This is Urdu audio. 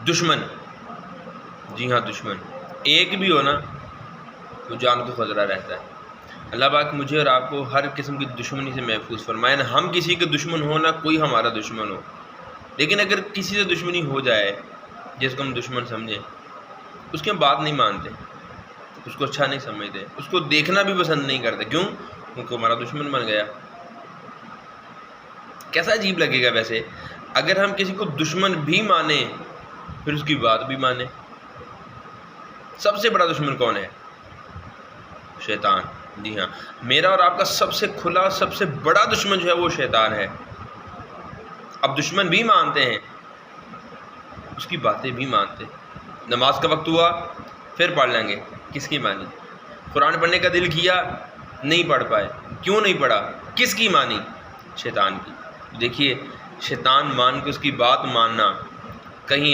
دشمن، جی ہاں دشمن، ایک بھی ہو نا تو جان کو خطرہ رہتا ہے۔ اللہ پاک مجھے اور آپ کو ہر قسم کی دشمنی سے محفوظ فرمائے، نہ ہم کسی کے دشمن ہو نہ کوئی ہمارا دشمن ہو، لیکن اگر کسی سے دشمنی ہو جائے جس کو ہم دشمن سمجھیں، اس کی ہم بات نہیں مانتے، اس کو اچھا نہیں سمجھتے، اس کو دیکھنا بھی پسند نہیں کرتے، کیوں؟ کیونکہ ہمارا دشمن بن گیا۔ کیسا عجیب لگے گا ویسے اگر ہم کسی کو دشمن بھی مانیں پھر اس کی بات بھی مانیں۔ سب سے بڑا دشمن کون ہے؟ شیطان، جی ہاں، میرا اور آپ کا سب سے کھلا سب سے بڑا دشمن جو ہے وہ شیطان ہے۔ اب دشمن بھی مانتے ہیں، اس کی باتیں بھی مانتے، نماز کا وقت ہوا پھر پڑھ لیں گے، کس کی مانی؟ قرآن پڑھنے کا دل کیا نہیں پڑھ پائے، کیوں نہیں پڑھا؟ کس کی مانی؟ شیطان کی۔ دیکھیے، شیطان مان کے اس کی بات ماننا کہیں